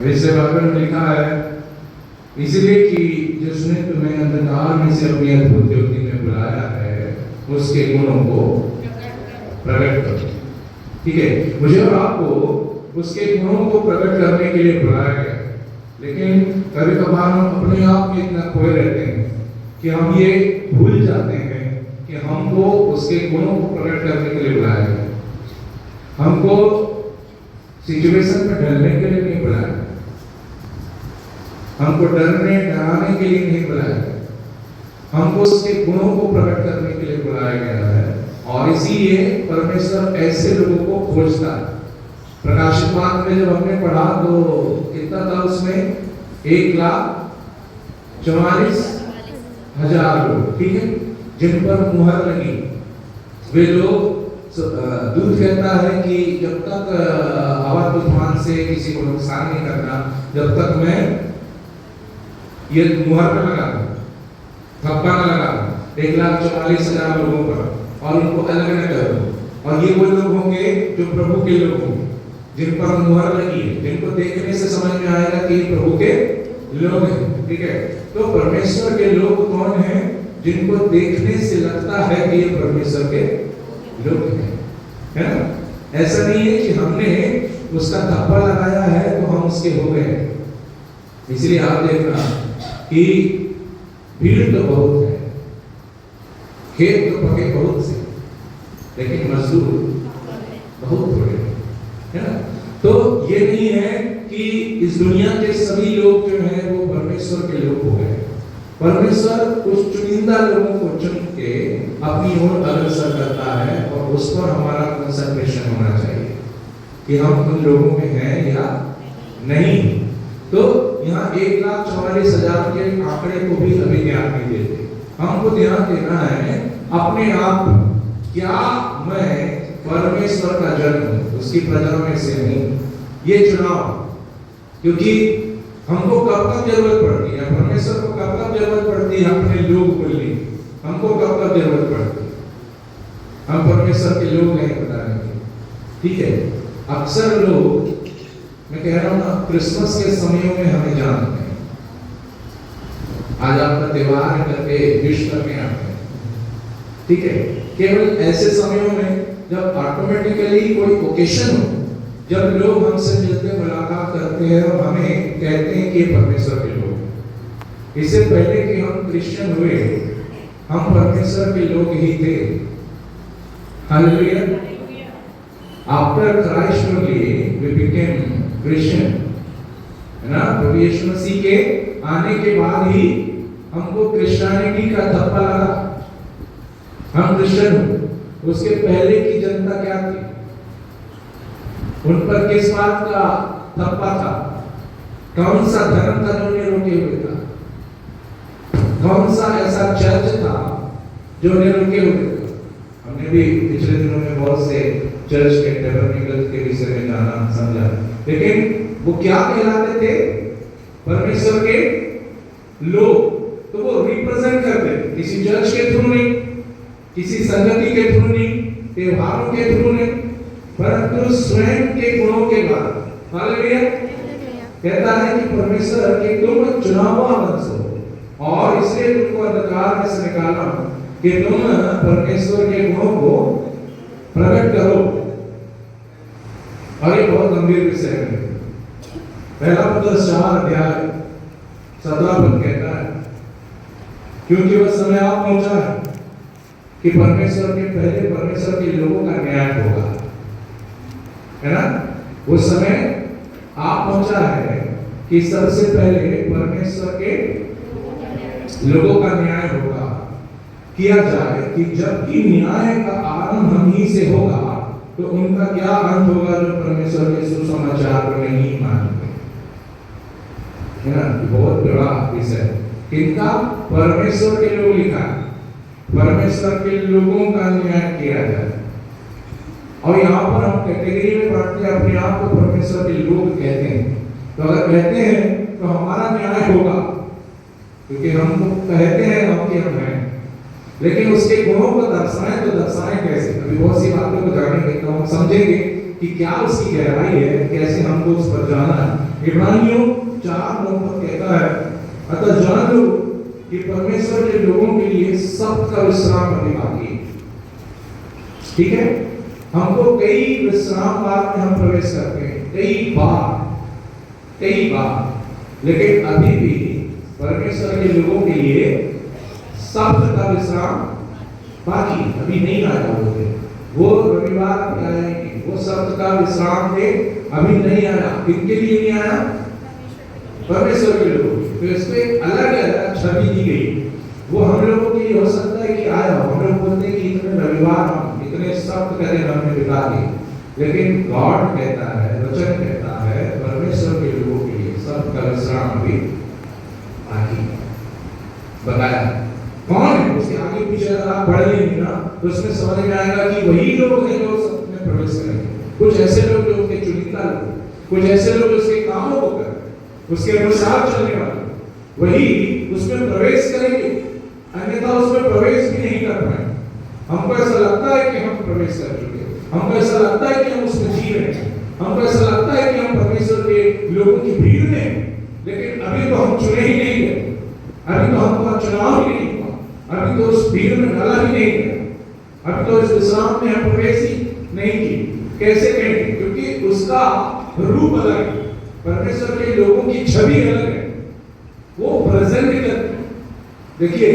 वैसे बाइबल में लिखा है इसलिए कि जिसने तुम्हें अंधकार में से अपनी अद्भुत ज्योति में बुलाया है उसके गुणों को प्रकट करो। ठीक है, मुझे और आपको उसके गुणों को प्रकट करने के लिए बुलाया गया। लेकिन कभी कभार हम अपने आप में इतना खोए रहते हैं कि हम ये भूल जाते हैं कि हमको उसके गुणों को प्रकट करने के लिए बुलाया गया। हमको सिचुएशन में ढलने के लिए नहीं बुलाया, हमको डरने डराने के लिए नहीं बुलाया गया, हमको उसके गुणों को प्रकट करने के लिए बुलाया गया है। और इसीलिए परमेश्वर ऐसे लोगों को खोजता है। प्रकाशित वाक्य में जब हमने पढ़ा तो कितना था उसमें 1,44,000 लोग, ठीक है, जिन पर मुहर लगी। वे लोग, दूत कहता है कि जब तक हवा तूफान से किसी को नुकसान नहीं करना, जब तक मैं ये मुहर न लगा थप्पा न लगा 1,44,000 लोगों पर और उनको अलग न कर दूं। और ये वो लोग होंगे जो प्रभु के लोग होंगे, जिन पर मुहर लगी है, जिनको देखने से समझ में आएगा कि प्रभु के लोग हैं। ठीक है, तो परमेश्वर के लोग कौन हैं? जिनको देखने से लगता है कि ये परमेश्वर के लोग हैं, है ना? ऐसा नहीं है कि हमने उसका थप्पा लगाया है तो हम उसके हो गए। इसलिए आप देखना कि भीड़ तो बहुत है, खेत तो पके बहुत से, लेकिन मजदूर बहुत थोड़े, है ना? तो ये नहीं है कि इस दुनिया के सभी लोग जो हैं वो परमेश्वर के लोग हो गए। परमेश्वर कुछ चुनिंदा लोगों को चुन के अपनी ओर अग्रसर करता है और उस पर हमारा कंसंट्रेशन होना चाहिए कि हम उन लोगों में हैं या नहीं। तो यहाँ 1,44,000 के आंकड़े को भी अभी ध्यान नहीं देते। हमको ध्यान देना है अपने आप, क्या मैं परमेश्वर का जन हूँ, उसकी प्रजा में से हूँ? ये चुनाव, क्योंकि हमको कब कब जरूरत पड़ती है, परमेश्वर को कब कब जरूरत पड़ती है अपने लोग बोलने, हमको कब कब जरूरत पड़ती है? हम परमेश्वर के लोग नहीं बताने के। ठीक है, अक्सर लोग, मैं कह रहा हूँ ना, क्रिसमस के समयों में हमें जानते हैं, आज आपका त्योहार है करके विश करने आते हैं। ठीक है, केवल ऐसे समयों में जब ऑटोमेटिकली कोई ओकेशन हो, जब लोग हमसे मिलते मुलाकात करते हैं और हमें कहते हैं कि परमेश्वर के लोग हैं। इससे पहले कि हम क्रिश्चियन हुए, हम परमेश्वर के लोग ही थे। Hallelujah. After Christ only we became Christian, है ना? प्रभु यीशु मसीह के आने के बाद ही हमको क्रिश्चियनिटी का थप्पा लगा, हम क्रिश्चियन हुए। उसके पहले की जनता क्या थी? उन पर किस बात का थप्पा था? कौन सा धर्म था जो उन्हें रोके हुए था? कौन सा ऐसा चर्च था जो उन्हें रोके हुए था? हमने भी पिछले दिनों में बहुत से चर्च के टैबरनेकल के विषय में जाना समझा, लेकिन वो क्या कहलाते थे? परमेश्वर के लोग। तो वो रिप्रेजेंट करते, किसी चर्च के थ्रू नहीं, किसी संगति के थ्रू नहीं, त्योहारों के थ्रू नहीं, परंतु स्वयं के गुणों के बाद। हालेलुया। कहता है कि परमेश्वर कि तुम चुनावा वंश हो और इसलिए तुमको अंधकार में से निकाला कि तुम परमेश्वर के गुणों को प्रकट करो। और ये बहुत गंभीर विषय है। पहला पत्रस 4 अध्याय 17 पद कहता है, क्योंकि वह समय आ पहुंचा है कि परमेश्वर के पहले परमेश्वर के लोगों का न्याय होगा, है ना? वो समय आ पहुंचा है कि सबसे पहले परमेश्वर के लोगों का न्याय होगा, किया जाए कि जबकि न्याय का आरंभ हम ही से होगा तो उनका क्या अंत होगा जो परमेश्वर के सुसमाचार को नहीं मानते, है ना? बहुत बड़ा विषय। किनका? परमेश्वर के लोग लिखा, परमेश्वर के लोगों का न्याय किया जाए। और यहाँ पर हम कैटेगरी में पढ़ते हैं, अपने आप को परमेश्वर के लोग कहते हैं। तो अगर कहते हैं तो हमारा न्याय होगा, क्योंकि हम कहते हैं हम कि हम हैं, लेकिन उसके गुणों को दर्शाएं तो दर्शाएं कैसे? अभी बहुत सी बातों को जानेंगे तो हम समझेंगे कि क्या उसकी गहराई है, कैसे हमको उस पर जाना है। इब्रानियों 4:9 पर कहता है, अतः जान लो कि परमेश्वर के लोगों के लिए सबका विश्राम अभी बाकी है। ठीक है, हमको कई विश्राम काल में हम प्रवेश करते हैं, कई बार, लेकिन अभी भी परमेश्वर के लोगों के लिए सब्त का विश्राम बाकी अभी नहीं आया। वो रविवार अभी आएंगे, वो सब्त का विश्राम थे अभी नहीं आया। किनके लिए नहीं आया? परमेश्वर के लोगों। तो इसमें अलग अलग छवि दी गई। वो हम लोगों के लिए हो सकता है कि आया, हम लोग बोलते हैं कि इतने रविवार हम इतने सब्त का दिन हमने बिता दिए, लेकिन गॉड कहता है, वचन कहता है, परमेश्वर के लोगों के लिए सब्त का विश्राम भी बाकी बताया। कौन है? उसके आगे पीछे अगर आप पढ़ लेंगे ना तो उसमें समझ में आएगा कि वही लोग हैं जो सब्त में प्रवेश करेंगे। कुछ ऐसे लोग जो उसके चुनिंदा लोग, कुछ ऐसे लोग उसके कामों को कर उसके अनुसार चलने वाले, वही उसमें प्रवेश करेंगे, अन्यथा उसमें प्रवेश भी नहीं कर पाए। हमको ऐसा लगता है कि हम प्रवेश कर चुके, हमको ऐसा लगता है कि हम उसमें जी रहे हैं, हमको ऐसा लगता है कि हम परमेश्वर के लोगों की भीड़ में हैं, लेकिन अभी तो हम चुने ही नहीं गए, अभी तो हमको चुनाव ही नहीं हुआ, अभी तो उस भीड़ में डाला ही नहीं गया, अभी तो इस विश्राम में हम प्रवेश ही नहीं की। कैसे कहेंगे? क्योंकि उसका रूप अलग है, परमेश्वर के लोगों की छवि अलग है, वो प्रेजेंट करते हैं। देखिए,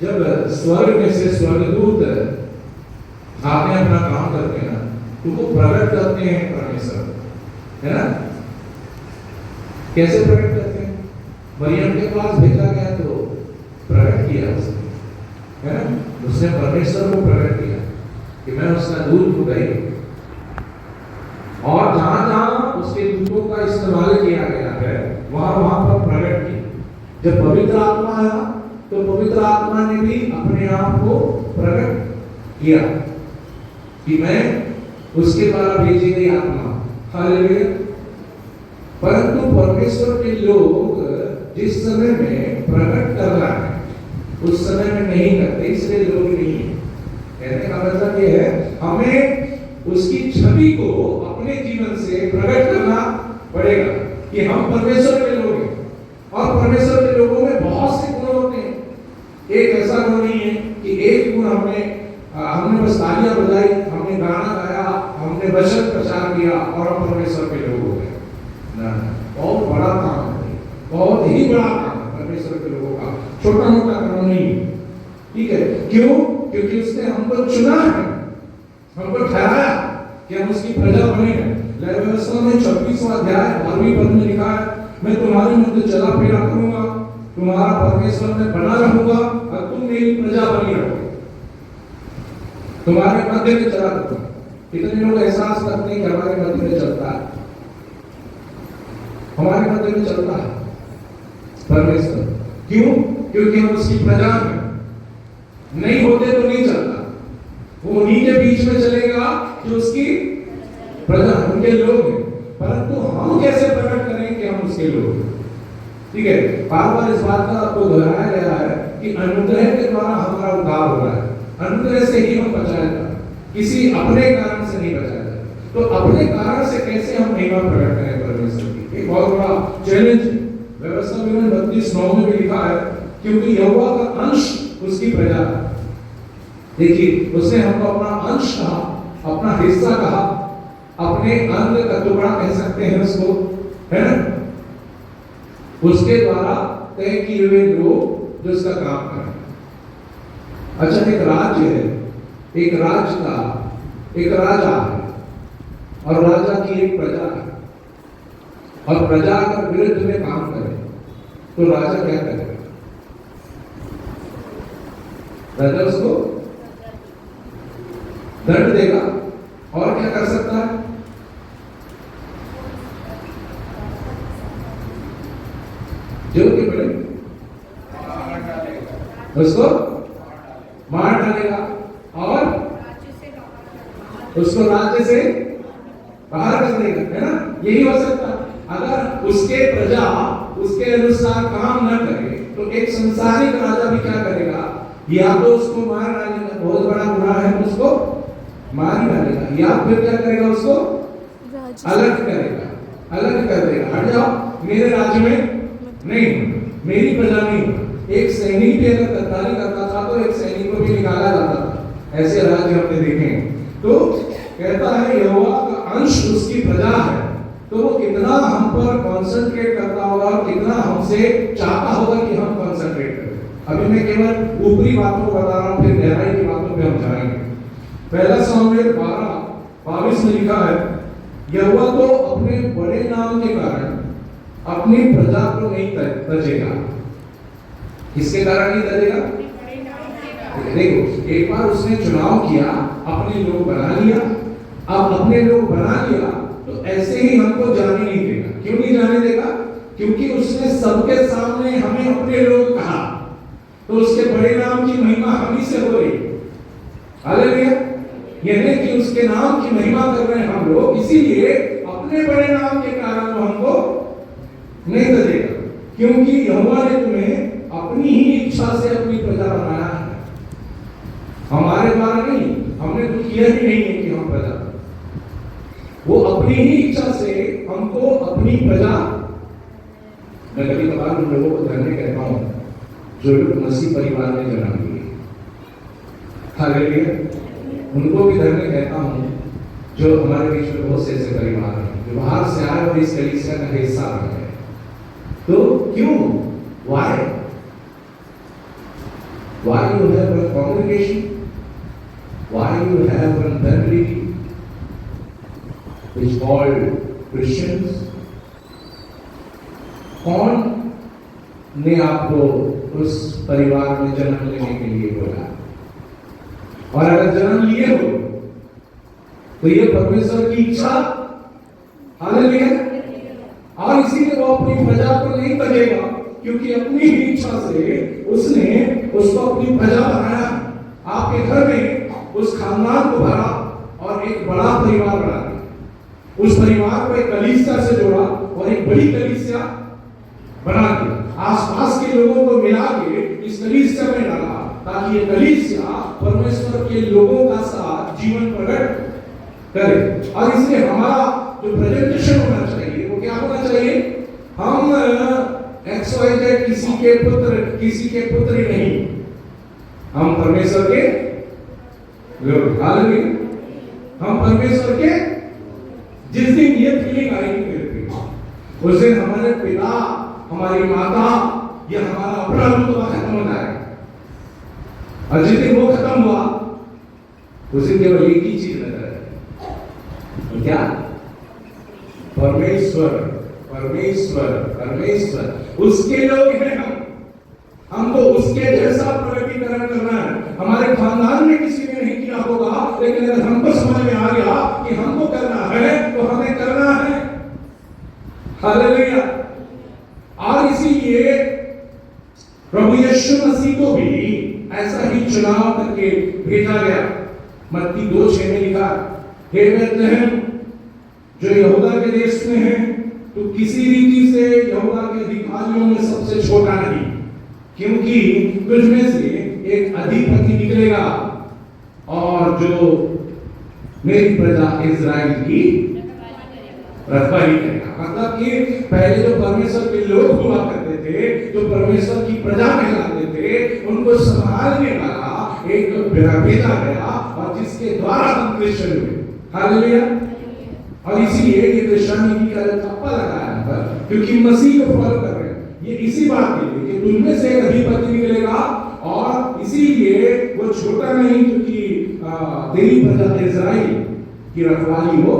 जब स्वर्ग में से स्वर्गदूत आते अपना काम करते हैं ना, तो वो प्रकट करते हैं परमेश्वर, है ना? कैसे प्रकट करते हैं? मरियम के पास भेजा गया तो प्रकट किया उसने, है ना? उसने परमेश्वर को प्रकट किया कि मैं उसका दूत हूं गई, और जहां जहां उसके दूतों का इस्तेमाल किया गया है वहां पर प्रकट किया। जब पवित्र आत्मा आया तो पवित्र आत्मा ने भी अपने आप को प्रकट किया कि मैं उसके द्वारा भेजी गई आत्मा। हालेलुया। परंतु परमेश्वर के लोग जिस समय में प्रकट कर रहा है उस समय में नहीं करते, इसलिए लोग नहीं है। कहने का मतलब ये है, हमें उसकी छवि को अपने जीवन से प्रकट करना पड़ेगा कि हम परमेश्वर के लोग हैं। और परमेश्वर के लोगों में बहुत से गुण होते हैं, एक ऐसा गुण नहीं है कि एक गुण हमने बस तालियां बजाई, हमने गाना गाया, हमने वचन प्रचार किया और हम परमेश्वर के लोग हो गए। ना, बहुत बड़ा काम है, बहुत ही बड़ा काम है परमेश्वर के लोगों का, छोटा मोटा काम नहीं। ठीक है, क्यों? क्योंकि उसने हमको चुना है, हमको ठहराया कि हम उसकी प्रजा बने हैं। लेवी व्यवस्था में 26वां अध्याय 12वीं पद में लिखा है, मैं तुम्हारे मध्य चला फिरा करूंगा, तुम्हारा परमेश्वर में बना रहूंगा और तुम मेरी प्रजा बनी रहोगे, तुम्हारे मध्य में चला करूंगा। कितने लोग एहसास करते हैं कि हमारे मध्य में चलता है, हमारे मध्य में चलता है परमेश्वर। क्यों? क्योंकि हम उसकी प्रजा हैं। नहीं होते तो नहीं चलता, वो उन्हीं के बीच में चलेगा जो उसकी प्रजा, उनके लोग हैं। परंतु हम कैसे प्रकट करें कि हम उसके लोग हैं? ठीक है, बार बार इस बात का आपको दोहराया गया है कि अनुग्रह के द्वारा हमारा उद्धार हो रहा है, अनुग्रह से ही हम बचाए जाते हैं, किसी अपने कारण से नहीं बचाए जाते। तो अपने कारण से कैसे हम महिमा प्रकट करें परमेश्वर की? एक बहुत बड़ा चैलेंज है। व्यवस्था में 32:9 में भी लिखा है, क्योंकि यहोवा का अंश उसकी प्रजा है। देखिए, उसने हमको अपना अंश कहा, अपना हिस्सा कहा, अपने अंग का टुकड़ा कह सकते हैं उसको, है ना? उसके द्वारा तय किए हुए लोग जो उसका काम करें। अच्छा, एक राज्य है, एक राज्य का एक राजा है और राजा की एक प्रजा है, और प्रजा अगर विरुद्ध में काम करे तो राजा क्या करेगा? राजा उसको दंड देगा, और क्या कर सकता है? जो कि बड़े उसको मार डालेगा और उसको राज्य से बाहर कर देगा, है ना? यही हो सकता है। अगर उसके प्रजा उसके अनुसार काम न करे तो एक संसारिक राजा भी क्या करेगा? या तो उसको मार डालेगा, बहुत बड़ा गुनाह है, उसको मार ही डालेगा, या फिर क्या करेगा? उसको अलग करेगा, अलग कर देगा। हट जाओ, मेरे राज्य में नहीं, मेरी प्रजा नहीं। एक सैनिक भी अगर गद्दारी करता था तो एक सैनिक को भी निकाला जाता था, ऐसे राज्य हमने देखे। तो कहता है यहोवा का अंश उसकी प्रजा है, तो वो कितना हम पर कंसंट्रेट करता होगा और कितना हमसे चाहता होगा कि हम कंसंट्रेट करें। अभी मैं केवल ऊपरी बातों को बता रहा हूं, फिर गहराई की बातों पे हम जाएंगे। पहला सामुएल 12:22 में लिखा है, यहोवा तो अपने बड़े नाम के कारण अपनी प्रजा को नहीं तजेगा। किसके कारण नहीं तजेगा? देखो, एक बार उसने चुनाव किया, अपने लोग बना लिया। अब अपने लोग बना लिया तो ऐसे ही हमको जाने नहीं देगा। क्यों नहीं जाने देगा? क्योंकि उसने सबके सामने हमें अपने लोग कहा, तो उसके बड़े नाम की महिमा हम ही से हो रही। हालेलुया। यानी कि उसके नाम की महिमा कर रहे हैं हम लोग, इसीलिए अपने बड़े नाम के कारण वो हमको नहीं तजेगा, क्योंकि यहोवा ने तुम्हें अपनी ही इच्छा से अपनी प्रजा बनाया है, हमारे द्वारा नहीं। हमने तो किया ही नहीं है कि हम प्रजा, वो अपनी ही इच्छा से हमको अपनी प्रजा। मैं कभी कभार उन लोगों को धन्य कहता हूं जो लोग मसीह परिवार में जन्म लिए, हालेलुया। उनको भी धन्य कहता हूं जो हमारे बीच में बहुत से ऐसे परिवार हैं जो बाहर से आए और इस कलीसिया का हिस्सा बन गए। तो क्यों? Why you have a congregation? Why you have a family which called Christians? कौन ने आपको उस परिवार में जन्म लेने के लिए बोला? और अगर जन्म लिए हो तो ये परमेश्वर की इच्छा, हालेलुया। और इसीलिए वो अपनी प्रजा को नहीं तजेगा, क्योंकि अपनी ही इच्छा से उसने उसको अपनी प्रजा बनाया। आपके घर में उस खानदान को भरा और एक बड़ा परिवार बना दिया। उस परिवार को एक कलीसिया से जोड़ा और एक बड़ी कलीसिया बना दिया। आसपास के लोगों को मिला के इस कलीसिया में डाला, ताकि ये कलीसिया परमेश्वर के लोगों का साथ जीवन प्रकट करे। और इसलिए हमारा जो प्रेजेंटेशन होना चाहिए वो क्या होना चाहिए? हम XYZ किसी के पुत्र नहीं, हम परमेश्वर के लोग। हालेलुया। हम परमेश्वर के, जिस दिन ये फीलिंग आएगी मेरे पे, उस दिन हमारे पिता, हमारी माता, ये हमारा अपना रुतबा खत्म हो जाएगा। और जिस दिन वो खत्म हुआ उस दिन केवल एक ही चीज नजर आएगी, क्या? परमेश्वर, परमेश्वर, परमेश्वर। उसके लोग हैं हम। हमको उसके जैसा प्रगटीकरण करना है। हमारे खानदान में किसी ने नहीं किया होगा, लेकिन अगर हमको समझ में आ गया कि हमको करना है तो हमें करना है। हालेलुया। और इसीलिए प्रभु यीशु मसीह को भी ऐसा ही चुनाव करके भेजा गया। मत्ती 2:6 में लिखा, हे बेथलेहम जो यहूदा के देश में है, तो किसी रीति से यहूदा के अधिकारियों में सबसे छोटा नहीं, क्योंकि तुझ में से एक अधिपति निकलेगा और जो मेरी प्रजा इजराइल की रखवाली करेगा। मतलब कि पहले जो परमेश्वर के लोग हुआ करते थे, जो परमेश्वर की प्रजा कहलाते थे, उनको संभालने वाला एक भेजा गया, और जिसके द्वारा हम क्रिश्चियन हुए। हालेलुया। और इसीलिए ये क्रिश्चियनिटी का ठप्पा लगा है, क्योंकि मसीह को फॉलो कर रहे हैं। ये इसी बात के लिए कि तुम में से एक अधिपति निकलेगा, और इसीलिए वो छोटा नहीं, क्योंकि तेरी प्रजा इजराइल की रखवाली वो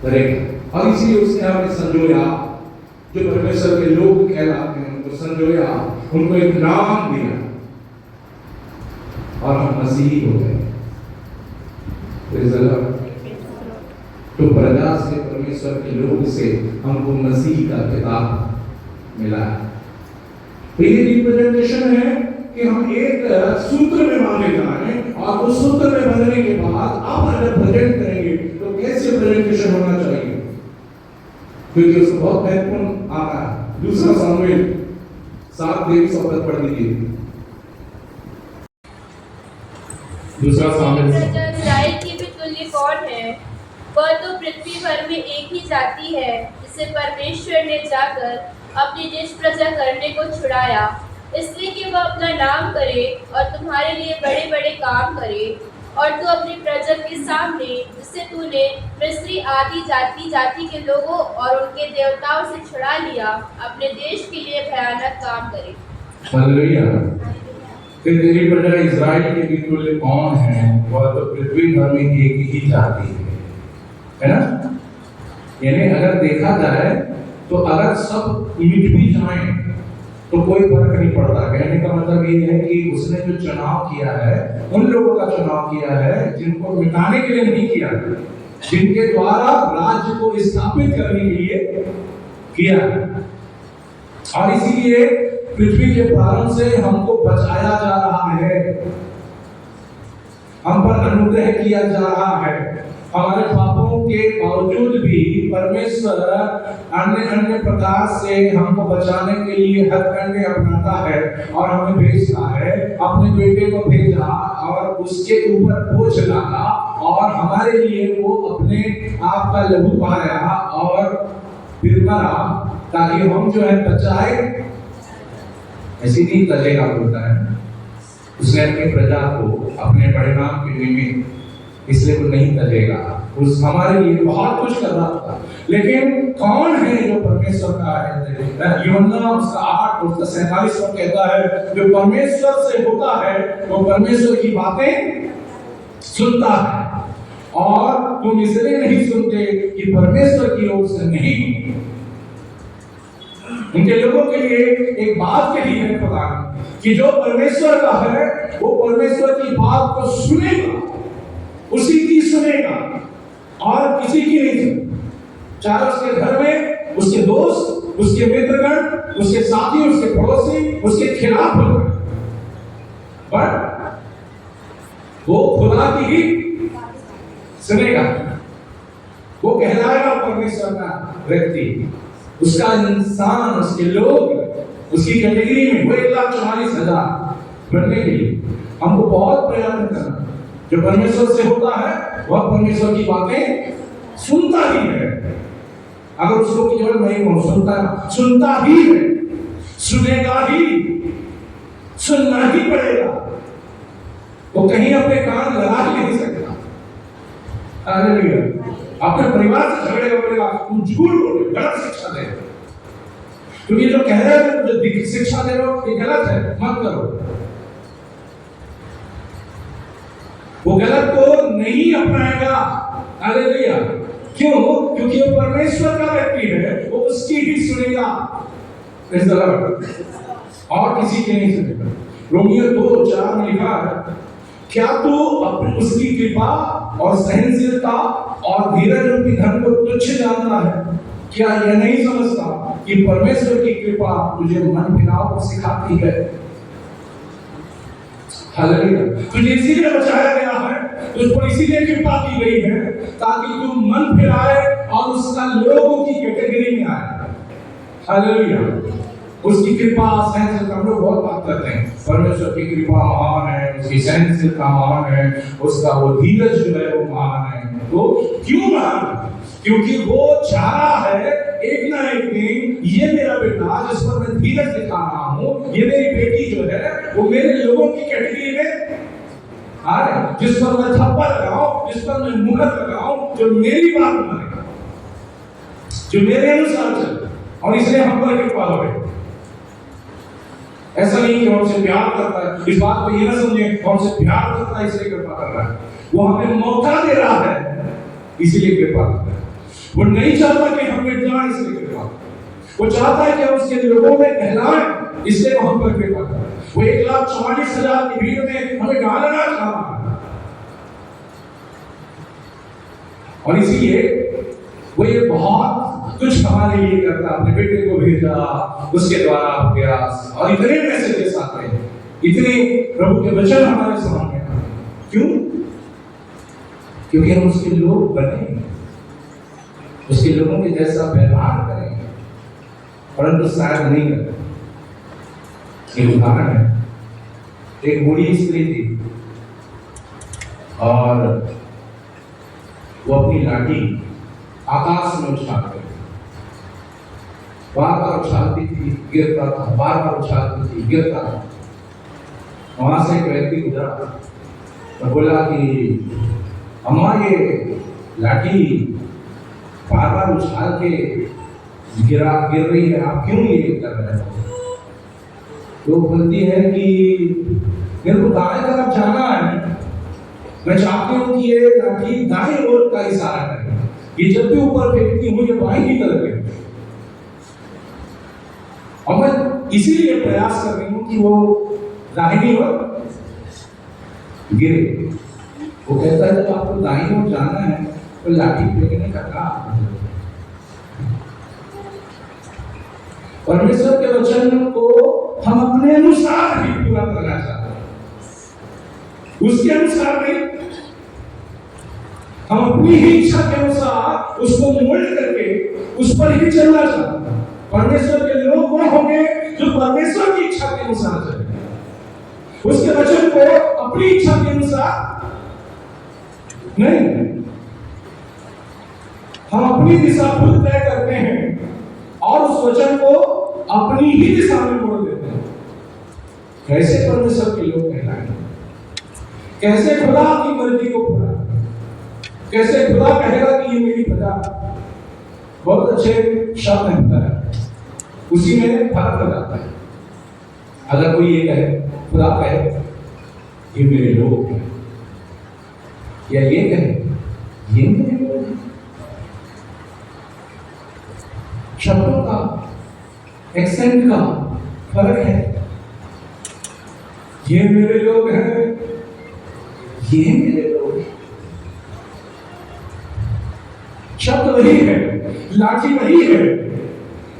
करेगा। और इसीलिए उसने हमें संजोया, जो परमेश्वर के लोग कहलाते हैं उनको संजोया, उनको एक नाम दिया, और हम मसीही हो गए। तो प्रजा से, परमेश्वर के लोग से हमको मसीह का खिताब मिला है। तो ये रिप्रेजेंटेशन है कि हम एक सूत्र में बांधे जाएं, और उस सूत्र में बंधने के बाद आप अगर प्रेजेंट करेंगे तो कैसे प्रेजेंटेशन होना चाहिए, क्योंकि उसको बहुत महत्वपूर्ण आता है। दूसरा सामुएल 7:23 पढ़ लीजिए। दूसरा सामुएल इस्राएल की भी तुल्य कौन है वह तो पृथ्वी भर में एक ही जाति है जिसे परमेश्वर ने जाकर अपनी निज प्रजा करने को छुड़ाया, इसलिए कि वह अपना नाम करे और तुम्हारे लिए बड़े बड़े काम करे। और तू अपनी प्रजा के सामने जिसे तूने मिस्री आदि जाति जाति के लोगों और उनके देवताओं से छुड़ा लिया, अपने देश के लिए भयानक काम करे। हालेलुया। कि तेरी प्रजा इज़राइल के बिल्कुल कौन है? वह तो पृथ्वी भर में एक ही जाति है ना? यानी अगर देखा जाए तो अगर सब मिट भी जाएं तो कोई फर्क नहीं पड़ता। कहने का मतलब ये है कि उसने जो चुनाव किया है उन लोगों का चुनाव किया है जिनको मिटाने के लिए नहीं किया, जिनके द्वारा राज्य को स्थापित करने के लिए किया। और इसीलिए पृथ्वी के प्रारंभ से हमको बचाया जा रहा है, हम पर अनुग्रह किया जा रहा है। हमारे पापों के बावजूद भी परमेश्वर अन्य अन्य प्रकार से हमको बचाने के लिए हथकंडे अपनाता है और हमें भेजता है। अपने बेटे को भेजा और उसके ऊपर बोझ डाला और हमारे लिए वो अपने आप का लहू बहाया और फिर मरा, ताकि हम जो है बचाए। ऐसी नहीं तलेगा बोलता है, उसने अपनी प्रजा को अपने बड़े नाम के निमित्त इसलिए वो नहीं तलेगा। उस हमारे लिए बहुत कुछ कर रहा था, लेकिन कौन है जो परमेश्वर का है? यूहन्ना उसका 8 उसका 47 पर कहता है, जो परमेश्वर से होता है वो परमेश्वर की बातें सुनता है। और तुम इसलिए नहीं सुनते कि परमेश्वर की ओर से नहीं। उनके लोगों के लिए एक बात कही है खुदा कि जो परमेश्वर का है वो परमेश्वर की बात को सुनेगा, उसी की सुनेगा और किसी की नहीं सुनेगा। चाहे उसके घर में उसके दोस्त, उसके मित्रगण, उसके साथी, उसके पड़ोसी उसके खिलाफ हो, पर वो खुदा की ही सुनेगा। वो कहलाएगा परमेश्वर का व्यक्ति, उसका इंसान, उसके लोग, उसकी कैटेगरी में वो 1,44,000 बनने के लिए हमको बहुत प्रयत्न करना। जो परमेश्वर से होता है वह परमेश्वर की बातें सुनता ही है। अगर उसको केवल नहीं हो सुनता ही है, सुनेगा ही, सुनना ही पड़ेगा। वो कहीं अपने कान लगा ही नहीं सकता। हालेलुया। अपने परिवार से झगड़ेगा, बोलेगा तुम झूठ बोल, गलत शिक्षा दे, तुम ये जो कह रहे हो, जो शिक्षा दे रहे हो ये गलत है, मत करो। वो गलत को नहीं अपनाएगा। हालेलुया। क्यों? क्योंकि वो परमेश्वर का व्यक्ति है, वो उसकी ही सुनेगा और किसी की नहीं सुनेगा। रोमियो 2:4 में लिखा है, क्या तू उसकी कृपा और सहनशीलता और धीरज रूपी धन को तुच्छ जानता है? क्या यह नहीं समझता कि परमेश्वर की कृपा तुझे मन फिराव को सिखाती है? हालेलुया। तुझे इसीलिए बचाया गया है, तुझ पर इसीलिए कृपा की गई है ताकि तू मन फिराए और उसका लोगों की कैटेगरी में आए। हालेलुया। उसकी कृपा सहनशीलता, हम लोग बहुत बात करते हैं परमेश्वर की कृपा महान है, उसकी सहनशीलता महान है, उसका वो धीरज जो है वो महान है। तो क्यों महान? क्योंकि वो चाह रहा है एक ना एक दिन ये मेरा बेटा जिस पर मैं धीरज दिखा रहा हूँ, ये मेरी बेटी जो है वो मेरे लोगों की कैटेगरी में आ रहे, जिस पर मैं थप्पड़ लगाऊं, जिस पर मैं मुहर लगाऊं, जो मेरी बात माने, जो मेरे अनुसार चले, और इसलिए हम पर कृपा हो। ऐसा नहीं कि हमसे प्यार करता है, इस बात को ये ना समझे हमसे प्यार करता है इसलिए कृपा कर रहा है। वो हमें मौका दे रहा है इसीलिए कृपा कर रहा है। वो नहीं चाहता कि हम मिट जाएं इसलिए कृपा, वो चाहता है कि हम उसके लोगों में कहलाएं इसलिए वो हम पर कृपा कर रहा है। वो 1,44,000 की भीड़ में हमें डालना चाह रहा है और इसीलिए वो ये बहुत कुछ हमारे लिए करता, अपने बेटे को भेजा, उसके द्वारा अभ्यास और इतने मैसेजेस आते हैं, इतने प्रभु के वचन हमारे सामने आते हैं। क्यों? क्योंकि हम उसके लोग बने, उसके लोगों के जैसा व्यवहार करें, परंतु शायद नहीं करते। एक उदाहरण है, एक बूढ़ी स्त्री थी और वो अपनी लाठी आकाश में उछालते थे, बार बार उछालती थी, गिरता था, बार बार उछालती थी, गिरता था। वहां से एक व्यक्ति गुजरा तो बोला कि अम्मा ये लाठी बार बार उछाल के गिर रही है, आप क्यों ये कर रहे हो? तो बोलती है कि मेरे को दाएं तरफ जाना है, मैं चाहती हूँ कि ये लाठी दाएं ओर का इशारा करे, ये जब भी ऊपर फेंकती हूँ ये बाएं की तरफ है। और मैं इसीलिए प्रयास कर रही हूँ कि वो दाहिनी ओर गिरे। वो कहता है जब आपको दाहिनी ओर जाना है तो लाठी फेंकने का काम। परमेश्वर के वचन को हम अपने अनुसार ही पूरा करना चाहते हैं, उसके अनुसार नहीं। हम अपनी ही इच्छा के अनुसार उसको मोल्ड करके उस पर ही चलना चाहते हैं। परमेश्वर के लोग वो होंगे जो परमेश्वर की इच्छा के अनुसार चलेंगे, उसके वचन को अपनी इच्छा के अनुसार नहीं। हम अपनी दिशा खुद तय करते हैं और उस वचन को अपनी ही दिशा में मोड़ देते हैं। कैसे परमेश्वर के लोग कहलाएंगे? कैसे खुदा की मर्जी को पूरा? कैसे खुदा कहेगा कि ये मेरी प्रजा? बहुत अच्छे शब्द है, उसी में फर्क हो जाता है। अगर कोई ये कहे, खुदा कहे ये मेरे लोग हैं, या ये कहे ये मेरे लोग हैं, शब्दों का एक्सेंट का फर्क है। ये मेरे लोग हैं, ये मेरे लोग हैं। शब्द वही है, लाठी वही है,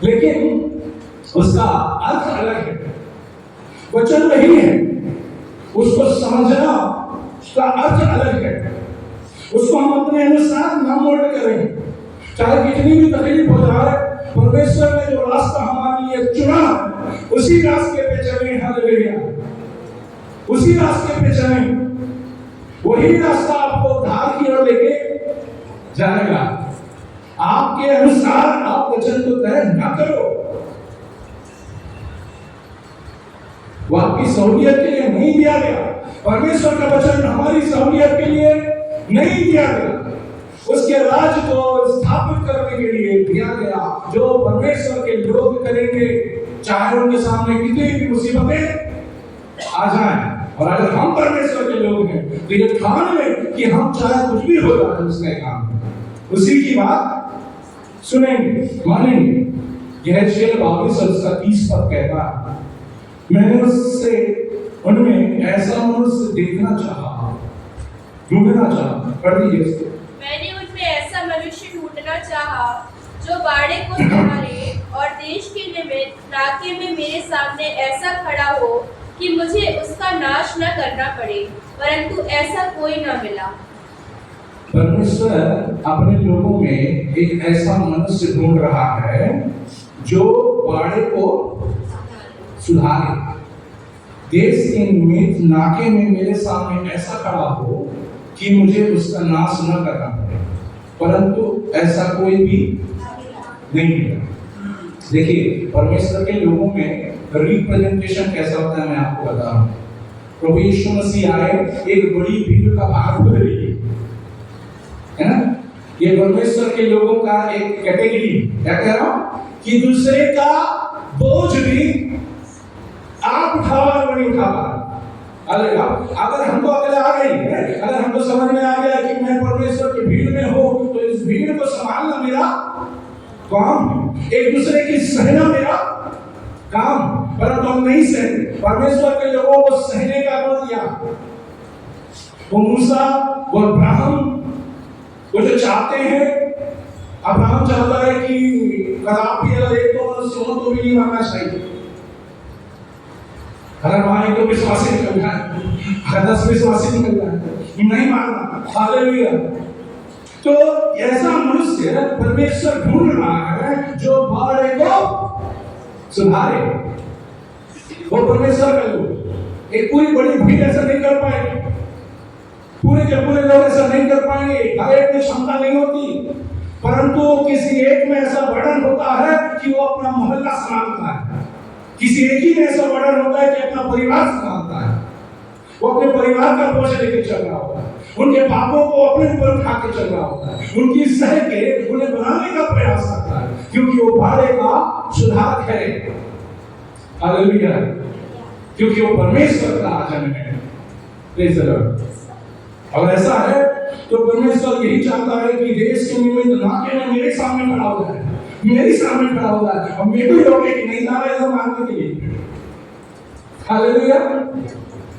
लेकिन उसका अर्थ अलग है। वचन वही है, उसको समझना उसका अर्थ अलग है। उसको हम अपने अनुसार ना मोल्ड करें, चाहे कितनी भी तकलीफ हो जाए। परमेश्वर ने जो रास्ता हमारे लिए चुना उसी रास्ते पे चलें। हालेलुया, उसी रास्ते पे चलें। वही रास्ता आपको उद्धार की ओर लेके जाएगा। आपके अनुसार आप वचन को तय न करो। वो आपकी सहूलियत के लिए नहीं दिया गया। परमेश्वर का वचन हमारी सहूलियत के लिए नहीं दिया गया, उसके राज्य को स्थापित करने के लिए दिया गया। जो परमेश्वर के लोग करेंगे, चाहे उनके सामने कितनी भी मुसीबतें आ जाएं, और अगर हम परमेश्वर के लोग हैं तो ये ठान लें कि हम चाहे कुछ भी हो जाए उसका काम उसी की बात सुनेंगे, मानेंगे। यह शेर 22 और उसका 30 पद कहता है, मैंने उससे उनमें ऐसा मनुष्य देखना चाहा, ढूंढना चाहा। पढ़ लीजिए इसको। मैंने उनमें ऐसा मनुष्य ढूंढना चाहा जो बाड़े को संभाले और देश के निमित्त नाके में मेरे सामने ऐसा खड़ा हो कि मुझे उसका नाश न करना पड़े, परंतु ऐसा कोई न मिला। परमेश्वर अपने लोगों में एक ऐसा मनुष्य ढूंढ रहा है जो बाड़े को सुधारे, देश के निमित्त नाके में मेरे सामने ऐसा खड़ा हो कि मुझे उसका नाश न करना पड़े, परंतु ऐसा कोई भी नहीं मिला। देखिए, परमेश्वर के लोगों में रिप्रेजेंटेशन कैसा होता है मैं आपको बता रहा हूँ। प्रभु यीशु मसीह आए, एक बड़ी भीड़ का भाग बदली है ना। ये परमेश्वर के लोगों का एक कैटेगरी, क्या कह रहा हूँ, कि दूसरे का बोझ भी आप उठाओ और नहीं उठा पा। अगर हमको अकल आ गई है, अगर हमको समझ में आ गया कि मैं परमेश्वर की भीड़ में हूँ, तो इस भीड़ को संभालना मेरा काम है, एक दूसरे की सहना मेरा काम। परंतु हम नहीं सहते। परमेश्वर के लोगों को सहने का गुण दिया। वो मूसा, वो अब्राहम, वो जो चाहते हैं, अब्राहम चाहता है कि कदापि अगर एक तो मनुष्य हो तो भी नहीं मरना चाहिए। अगर वहां तो विश्वासी निकल जाए, अगर 10 विश्वासी निकल जाए, नहीं मारना। हालेलुया। तो ऐसा मनुष्य परमेश्वर ढूंढ रहा है जो बाड़े को सुधारे। वो परमेश्वर का लोग, एक पूरी बड़ी भीड़ ऐसा नहीं कर पाएगी। पूरे के पूरे लोग ऐसा नहीं कर पाएंगे, हर एक में क्षमता नहीं होती, परंतु किसी एक में ऐसा वर्णन होता है कि वो अपना मोहल्ला संभालता है, किसी एक ही में ऐसा वर्णन होता है कि अपना परिवार संभालता है, वो अपने परिवार का बोझ लेके चल रहा होता है, उनके पापों को अपने ऊपर उठा के चल रहा होता है, उनकी सह के उन्हें बनाने का प्रयास करता है, क्योंकि वो बाड़े का सुधारक है। हालेलुया, क्योंकि वो परमेश्वर का आजन है। Praise the Lord. और ऐसा है तो परमेश्वर यही चाहता है कि देश के निमित्त ना केवल मेरे सामने खड़ा हो जाए, मेरे सामने खड़ा हो जाए और मेरे भी लोग कि नहीं जा रहे इधर मारने के लिए। हालेलुया।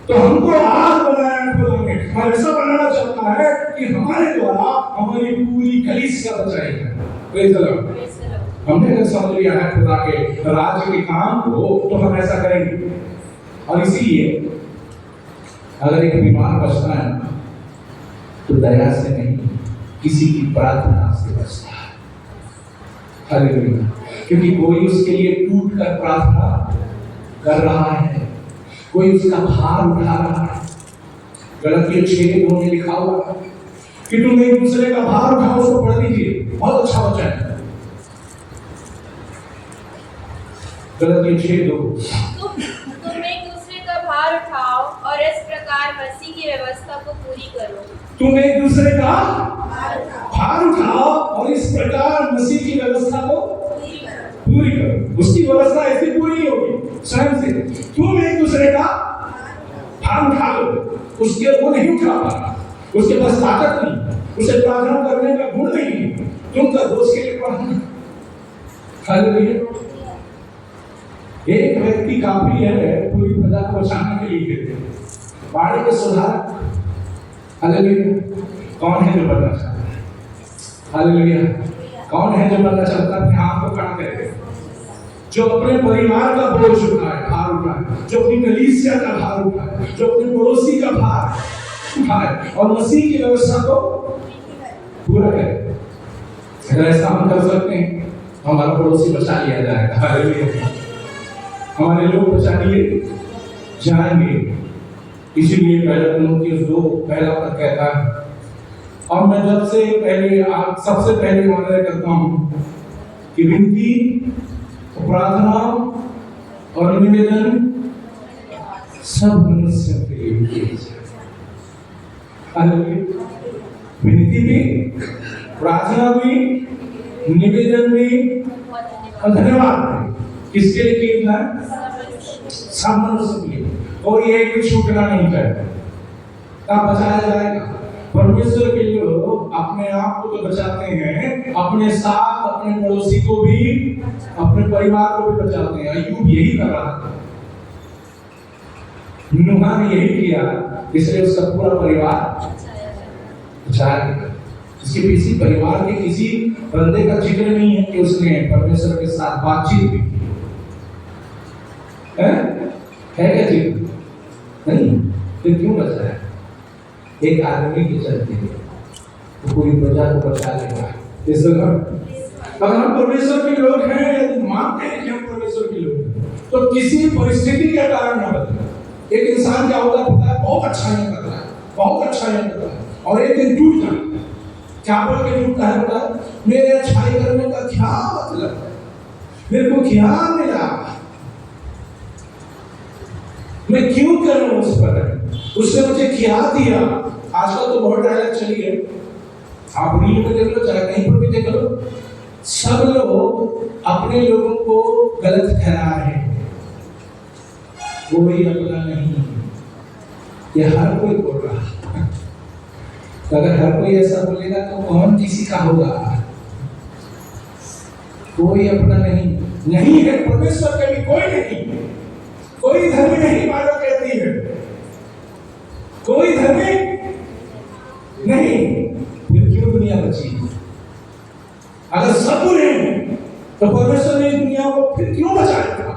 तो हमको आज बनाया खुदा ने और ऐसा बनाना चाहता है कि हमारे द्वारा हमारी पूरी कलीसिया बचाएगा। Praise the Lord. हमने अगर समझ लिया है खुदा के राज्य के काम को तो हम ऐसा करेंगे। और इसीलिए अगर एक बीमार बचना है तो दया से नहीं, किसी की प्रार्थना से बचता है। हालेलुया। क्योंकि कोई उसके लिए टूट कर प्रार्थना कर रहा है, कोई उसका भार उठा रहा है। गलतियों 6:2 में लिखा हुआ है कि तुम एक दूसरे का भार उठाओ। उसको पढ़ लीजिए, बहुत अच्छा वचन है। गलतियों 6:2। तुम एक दूसरे का भार उठाओ और इस प्रकार मसीह की व्यवस्था को पूरी करो। तुम एक दूसरे का भार उठाओ और इस प्रकार मसीह की व्यवस्था को पूरी करो। उसकी व्यवस्था ऐसी पूरी नहीं होगी स्वयं से। तुम एक दूसरे का भार उठा लो, उसके वो नहीं उठा पा, उसके पास ताकत नहीं, उसे प्रार्थना करने का गुण नहीं, तुम कर दो उसके लिए प्रार्थना। हालेलुया। एक व्यक्ति काफी है पूरी प्रजा को बचाने के लिए, बाड़े के सुधार। हालेलुया। कौन है जो बनना चाहता है? हालेलुया। कौन है जो बनना चाहता है? अपने हाथ को खड़ा करे, जो अपने परिवार का बोझ उठाए, भार उठाए, जो अपनी कलीसिया का भार उठाए, जो अपने पड़ोसी का भार उठाए और मसीह की व्यवस्था को पूरा करे। अगर ऐसा हम कर सकते हैं हमारा पड़ोसी बचा लिया जाएगा। हालेलुया। हमारे लोग बचा लिए जाएंगे। इसीलिए पहला तिमुथियुस 2 पहला पद कहता है, और मैं जब से पहले सबसे पहले वादा करता हूँ कि विनती, प्रार्थना और निवेदन सब मनुष्यों के लिए किए जाए। हालेलुया। विनती भी, प्रार्थना भी, निवेदन भी और धन्यवाद भी। किसके लिए किया है? सब मनुष्य के लिए। और ये भी छूटना नहीं चाहिए, तब बचाया जाएगा। परमेश्वर के लोग अपने आप को तो बचाते हैं, अपने साथ अपने पड़ोसी को भी, अपने परिवार को भी बचाते हैं। अय्यूब यही कर रहा था, नूह ने यही किया, इसलिए उसका पूरा परिवार बचाया गया। इसके पीछे परिवार के किसी बंदे का जिक्र नहीं है कि उसने परमेश्वर के साथ बातचीत भी की है क्या जिक्र? नहीं। फिर क्यों बचा है? एक आदमी की चलती है तो पूरी प्रजा को बचा लेगा। इस अगर हम परमेश्वर के लोग हैं, यदि मानते हैं कि हम परमेश्वर के लोग हैं, तो किसी परिस्थिति के कारण न बदले। एक इंसान क्या होता है, बहुत अच्छा नहीं कर रहा है, बहुत अच्छा नहीं कर रहा है, और एक दिन टूट जाता है। क्या बोल के टूटता है? बोला मेरे अच्छाई करने का क्या मतलब है, मेरे को क्या मिला, मैं क्यों कर रहा हूं उस पर, उसने मुझे क्या दिया। आजकल तो बहुत डायलॉग चली है, आप रील में देख लो, चाहे कहीं पर भी देख लो, सब लोग अपने लोगों को गलत ठहरा रहे हैं। कोई अपना नहीं, ये हर कोई बोल रहा है। तो अगर हर कोई ऐसा बोलेगा तो कौन किसी का होगा? कोई अपना नहीं है। परमेश्वर के भी कोई नहीं, कोई धर्म नहीं। बाइबल कहती है कोई धर्म नहीं, फिर क्यों दुनिया बची? अगर सब बुरे हैं तो परमेश्वर ने दुनिया को फिर क्यों बचाया?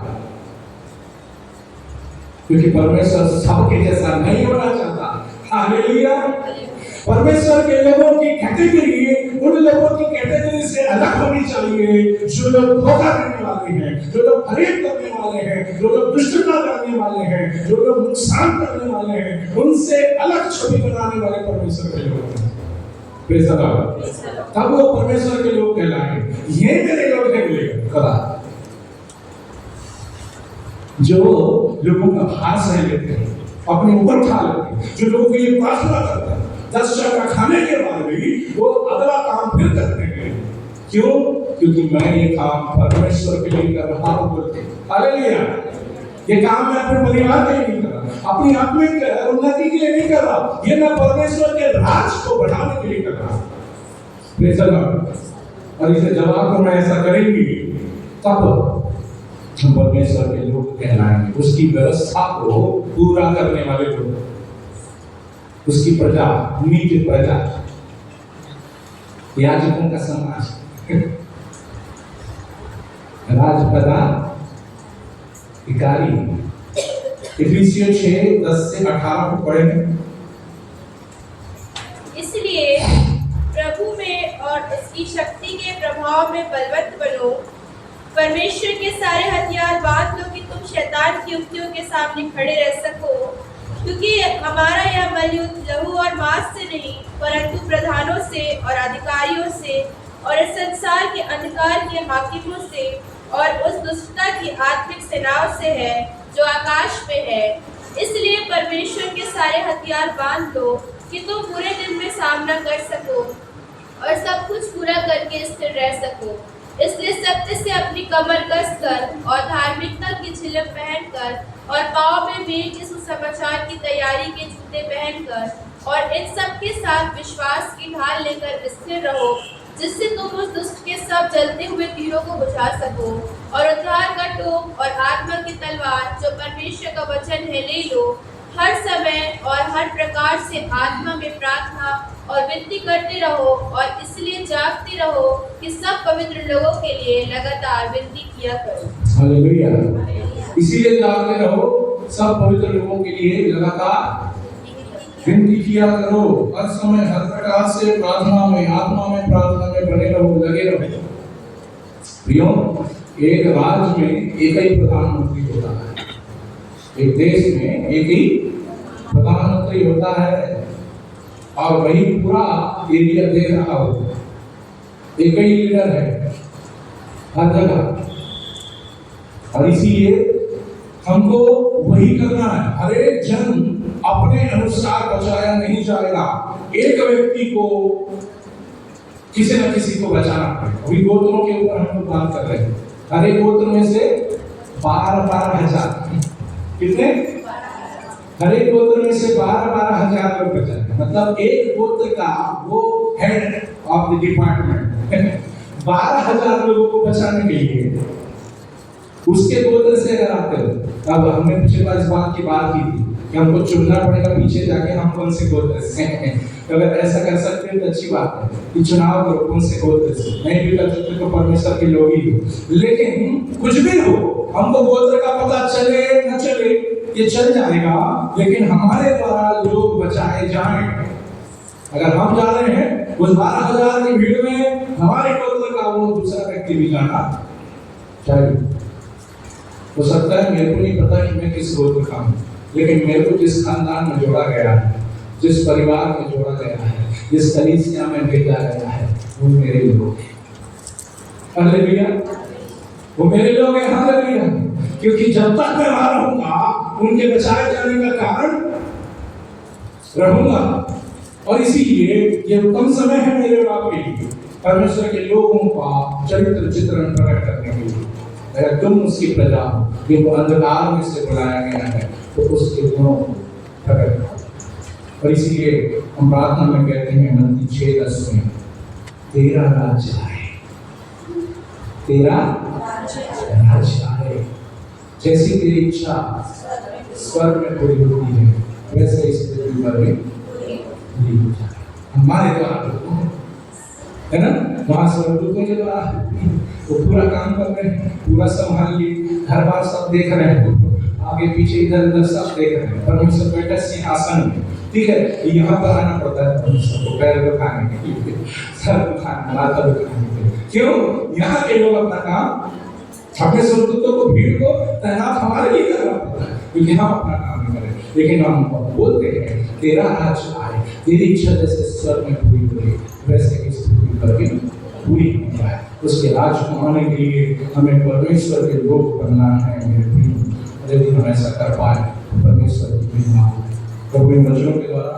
क्योंकि परमेश्वर सबके जैसा नहीं होना चाहता। हालेलुया। परमेश्वर के लोगों की कैटेगरी उन लोगों की कैटेगरी से अलग होनी चाहिए जो लोग धोखा देने वाले हैं, जो लोग फरेब करने वाले हैं, जो लोग दुष्टता करने वाले हैं, जो लोग नुकसान करने वाले हैं, उनसे अलग छवि बनाने वाले परमेश्वर के लोग हैं। Praise the Lord. तब वो परमेश्वर के लोग कहलाएंगे। ये मेरे लोग हैं बोलेगा कदा जो लोगों का भार सह लेते हैं, अपने ऊपर उठा लेते हैं, जो लोगों के लिए प्रार्थना करते हैं, 10 चक्का खाने के बाद भी वो अगला काम फिर करते हैं। क्यों? क्योंकि मैं ये काम परमेश्वर के लिए कर रहा हूं बोलते। हालेलुया। ये काम मैं अपने परिवार के लिए नहीं कर रहा, अपनी आत्मिक उन्नति के लिए नहीं कर रहा, ये मैं परमेश्वर के राज को बढ़ाने के लिए कर रहा हूं। Praise the Lord. और इसे जवाब को मैं ऐसा करेंगे तब हम परमेश्वर के लोग कहलाएंगे, उसकी व्यवस्था को पूरा करने वाले लोग, उसकी प्रजा, नीति प्रजा, याजकों का समाज, राजप्रजा, भिखारी। इफिसियों 6:10 से 18 को पढ़ेंगे। इसलिए प्रभु में और उसकी शक्ति के प्रभाव में बलवत्त बनो, परमेश्वर के सारे हथियार बांध लो कि तुम शैतान की युक्तियों के सामने खड़े रह सको, क्योंकि हमारा यह बलयुद्ध लहू और मांस से नहीं परंतु प्रधानों से और अधिकारियों से और इस संसार के अंधकार के हाकिमों से और उस दुष्टता की आत्मिक सेनाओं से है जो आकाश में है। इसलिए परमेश्वर के सारे हथियार बांध लो कि तुम पूरे दिन में सामना कर सको और सब कुछ पूरा करके स्थिर रह सको। इसलिए सत्य से अपनी कमर कसकर और धार्मिकता की झिलम पहनकर और पाँव में वीर के सुसमाचार की तैयारी के जूते पहनकर और इन सब के साथ विश्वास की ढाल लेकर स्थिर रहो, जिससे तुम उस दुष्ट के सब जलते हुए तीरों को बुझा सको और उद्धार का टोप और आत्मा की तलवार जो परमेश्वर का वचन है ले लो। हर समय और हर प्रकार से आत्मा में प्रार्थना और विनती करते रहो और इसलिए जागते रहो कि सब पवित्र लोगों के लिए लगातार विनती किया करो। हालेलुया। इसीलिए जागते रहो, सब पवित्र लोगों के लिए लगातार विनती किया करो, हर समय हर प्रकार से प्रार्थना में, आत्मा में प्रार्थना में बने रहो, लगे रहो। प्रियो, एक राज्य में एक ही प्रधानमंत्री होता है, एक देश में एक ही प्रधानमंत्री होता है और वही पूरा एरिया देख रहा होता है। एक ही लीडर है हर जगह, और इसीलिए हमको वही करना है। हर एक जन अपने अनुसार बचाया नहीं जाएगा, एक व्यक्ति को किसी न किसी को बचाना पड़ेगा। अभी गोत्रों के ऊपर हम लोग बात कर रहे हैं। हर एक गोत्र में से 12,000 कितने? हर एक गोत्र में से 12,000 लोग बचाए। मतलब एक गोत्र का वो हेड ऑफ द डिपार्टमेंट 12,000 लोगों को बचाने के लिए उसके गोत्र से अगर आते हो, तब हमने पिछले बार इस बात की बात की थी कि हमको चुनना पड़ेगा पीछे जाके हम कौन से गोत्र से हैं। अगर ऐसा कर सकते हैं तो अच्छी बात है कि चुनाव करो कौन से गोत्र से, नहीं भी कर सकते तो परमेश्वर के लोग ही हो। लेकिन कुछ भी हो, हमको गोत्र का पता चले न चले ये चल जाएगा, लेकिन हमारे द्वारा लोग बचाए जाएं। अगर हम जा रहे हैं उस 12,000 की भीड़ में हमारे गोत्र का वो दूसरा व्यक्ति भी जाना चाहिए। हो सकता है मेरे को नहीं पता कि मैं किस गोत्र का हूँ, लेकिन मेरे को जिस खानदान में जोड़ा गया है, जिस परिवार में जोड़ा गया है, जिस कलीसिया में भेजा गया है, वो मेरे लोग हैं। हालेलुया, वो मेरे लोग हैं। हालेलुया, क्योंकि जब तक मैं वहां रहूंगा उनके बचाए जाने का कारण रहूंगा। और इसीलिए ये उत्तम समय है मेरे बाप के लिए, परमेश्वर के लोगों का चरित्र चित्रण प्रकट करने के लिए। अगर तुम उसकी प्रजा हो, ये अंधकार में से बुलाया गया है, तो उसके गुणों को प्रकट करो। और इसीलिए हम प्रार्थना में कहते हैं मत्ती 6:10 में, तेरा राज्य आए, तेरा राज्य आए, जैसी तेरी इच्छा स्वर्ग में पूरी होती है वैसे इस पृथ्वी पर भी पूरी हो जाए। हमारे द्वारा है ना, वहां स्वर्गदूतों के द्वारा वो पूरा काम कर रहे हैं, पूरा संभाल लिए, हर बार सब देख रहे हैं। आगे पीछे इधर उधर सब देख रहे हैं। परमेश्वर बैठा सिंहासन में, ठीक है, यहाँ पर आना पड़ता है परमेश्वर को पैर दुखाने के लिए, सर दुखाने, माथा दुखाने के लिए। क्यों? यहाँ के लोग अपना काम, अपने स्वर्गदूतों को, भीड़ को तैनात हमारे लिए करना पड़ता है, क्योंकि हम अपना काम नहीं करें। लेकिन हम बोलते हैं तेरा राज आए, तेरी इच्छा जैसे स्वर्ग में पूरी हुई वैसे इस पृथ्वी पर भी पूरी हो जाए। उसके राज को आने के लिए हमें परमेश्वर के लोग बनना है मेरे प्रिय। यदि हम ऐसा कर पाए तो परमेश्वर की महिमा प्रभु इन वचनों के द्वारा